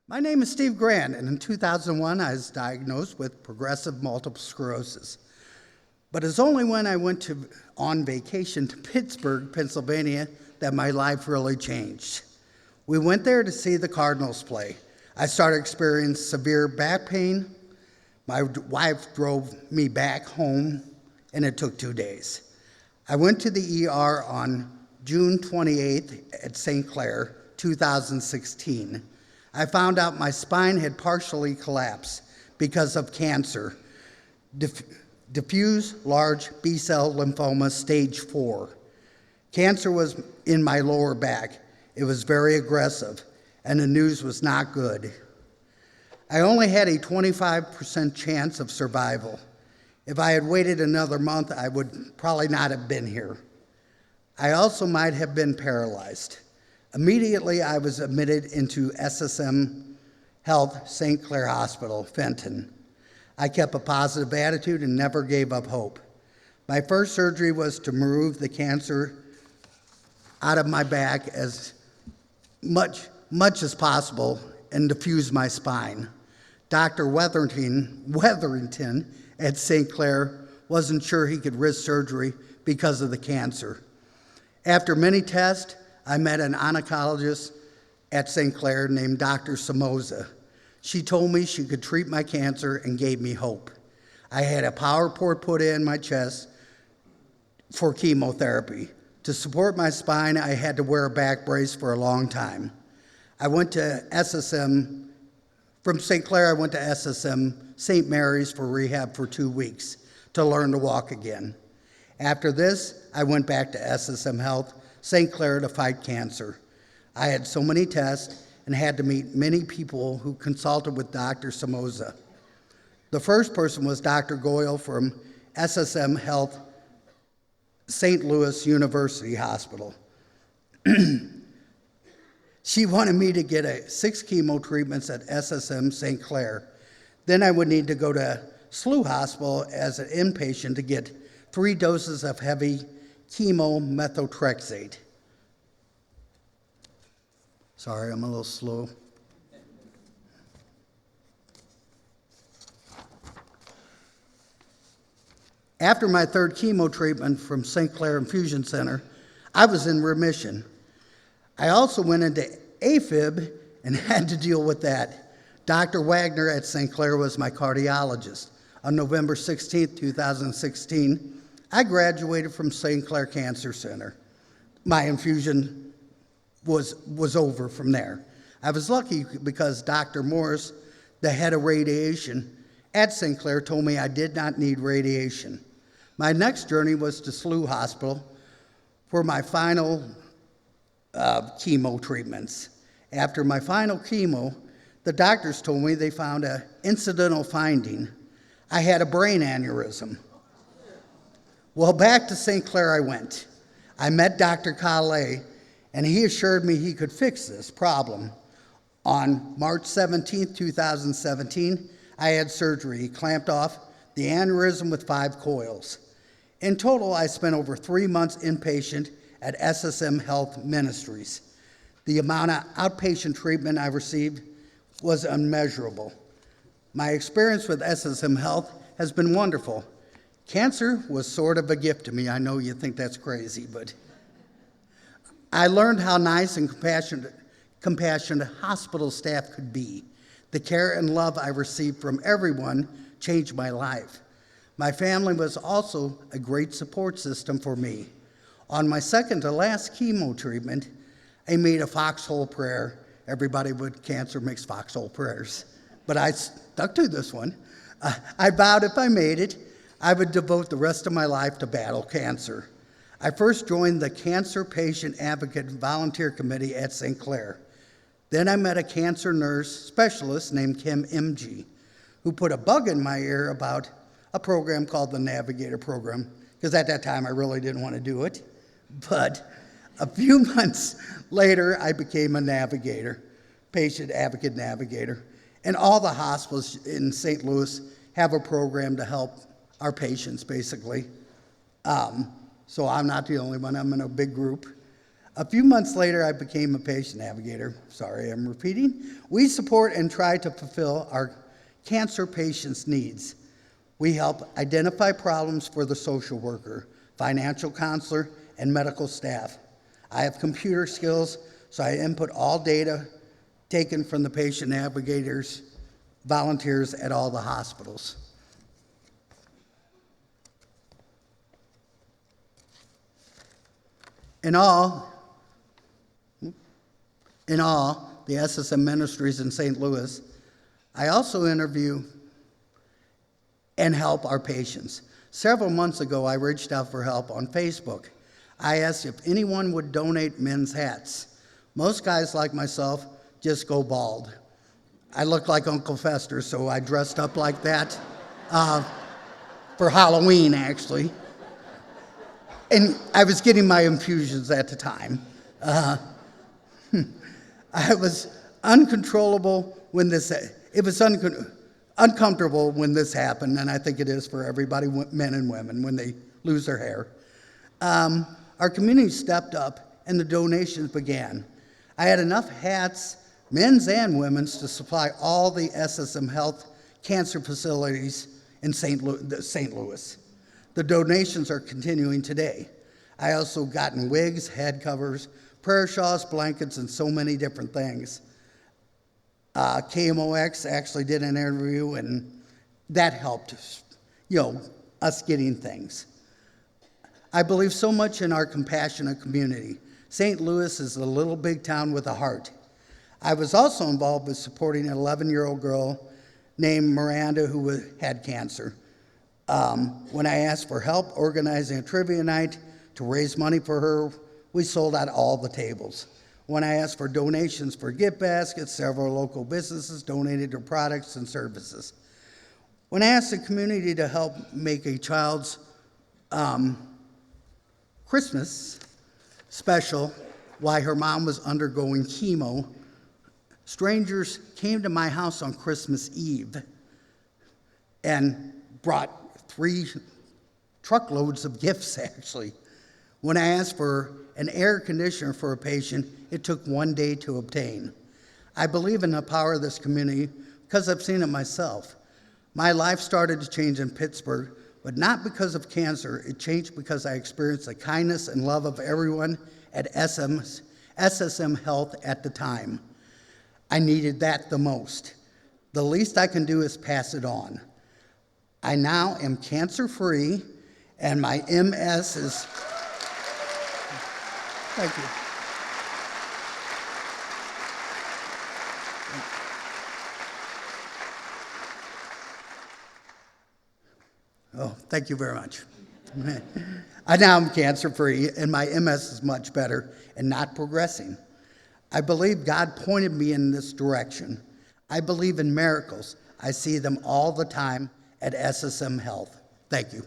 My name is Steve Grant, and in 2001, I was diagnosed with progressive multiple sclerosis. But it's only when I went on vacation to Pittsburgh, Pennsylvania, that my life really changed. We went there to see the Cardinals play. I started experiencing severe back pain. My wife drove me back home, and it took 2 days. I went to the ER on June 28th at St. Clare, 2016. I found out my spine had partially collapsed because of cancer, diffuse large B-cell lymphoma stage 4. Cancer was in my lower back. It was very aggressive, and the news was not good. I only had a 25% chance of survival. If I had waited another month, I would probably not have been here. I also might have been paralyzed. Immediately, I was admitted into SSM Health St. Clare Hospital, Fenton. I kept a positive attitude and never gave up hope. My first surgery was to remove the cancer out of my back as much as possible and diffuse my spine. Dr. Wetherington at St. Clare wasn't sure he could risk surgery because of the cancer. After many tests, I met an oncologist at St. Clare named Dr. Somoza. She told me she could treat my cancer and gave me hope. I had a power port put in my chest for chemotherapy. To support my spine, I had to wear a back brace for a long time. I went to SSM, from St. Clare, I went to SSM St. Mary's for rehab for 2 weeks to learn to walk again. After this, I went back to SSM Health St. Clare to fight cancer. I had so many tests and had to meet many people who consulted with Dr. Somoza. The first person was Dr. Goyle from SSM Health St. Louis University Hospital. She wanted me to get 6 chemo treatments at SSM St. Clare. Then I would need to go to SLU Hospital as an inpatient to get 3 doses of heavy chemomethotrexate. Sorry, I'm a little slow. After my 3rd chemo treatment from St. Clare Infusion Center, I was in remission. I also went into AFib and had to deal with that. Dr. Wagner at St. Clare was my cardiologist. On November 16, 2016, I graduated from St. Clare Cancer Center. My infusion was over from there. I was lucky because Dr. Morris, the head of radiation at St. Clare, told me I did not need radiation. My next journey was to SLU Hospital for my final chemo treatments. After my final chemo, the doctors told me they found an incidental finding. I had a brain aneurysm. Well, back to St. Clare I went. I met Dr. Calais, and he assured me he could fix this problem. On March 17, 2017, I had surgery. He clamped off the aneurysm with 5 coils. In total, I spent over 3 months inpatient at SSM Health Ministries. The amount of outpatient treatment I received was unmeasurable. My experience with SSM Health has been wonderful. Cancer was sort of a gift to me. I know you think that's crazy, but I learned how nice and compassionate hospital staff could be. The care and love I received from everyone changed my life. My family was also a great support system for me. On my second to last chemo treatment, I made a foxhole prayer. Everybody with cancer makes foxhole prayers, but I stuck to this one. I vowed if I made it, I would devote the rest of my life to battle cancer. I first joined the Cancer Patient Advocate Volunteer Committee at St. Clare. Then I met a cancer nurse specialist named Kim MG, who put a bug in my ear about a program called the Navigator program, because at that time I really didn't want to do it. But a few months later, I became a navigator, patient advocate navigator. And all the hospitals in St. Louis have a program to help our patients, basically. So I'm not the only one. I'm in a big group. A few months later, I became a patient navigator. Sorry, I'm repeating. We support and try to fulfill our cancer patients' needs. We help identify problems for the social worker, financial counselor, and medical staff. I have computer skills, so I input all data taken from the patient navigators, volunteers at all the hospitals. In all, the SSM ministries in St. Louis, I also interview and help our patients. Several months ago, I reached out for help on Facebook. I asked if anyone would donate men's hats. Most guys like myself just go bald. I look like Uncle Fester, so I dressed up like that for Halloween, actually. And I was getting my infusions at the time. I was uncontrollable when uncomfortable when this happened, and I think it is for everybody, men and women, when they lose their hair. Our community stepped up, and the donations began. I had enough hats, men's and women's, to supply all the SSM Health cancer facilities in St. Louis. The donations are continuing today. I also gotten wigs, head covers, prayer shawls, blankets, and so many different things. KMOX actually did an interview, and that helped us getting things. I believe so much in our compassionate community. St. Louis is a little big town with a heart. I was also involved with supporting an 11-year-old girl named Miranda who had cancer. When I asked for help organizing a trivia night to raise money for her, we sold out all the tables. When I asked for donations for gift baskets, several local businesses donated their products and services. When I asked the community to help make a child's Christmas special while her mom was undergoing chemo, strangers came to my house on Christmas Eve and brought 3 truckloads of gifts, actually. When I asked for an air conditioner for a patient, it took 1 day to obtain. I believe in the power of this community because I've seen it myself. My life started to change in Pittsburgh, but not because of cancer. It changed because I experienced the kindness and love of everyone at SSM Health at the time. I needed that the most. The least I can do is pass it on. I now am cancer-free, and my MS is... Thank you. Oh, thank you very much. I now am cancer-free, and my MS is much better and not progressing. I believe God pointed me in this direction. I believe in miracles. I see them all the time at SSM Health. Thank you.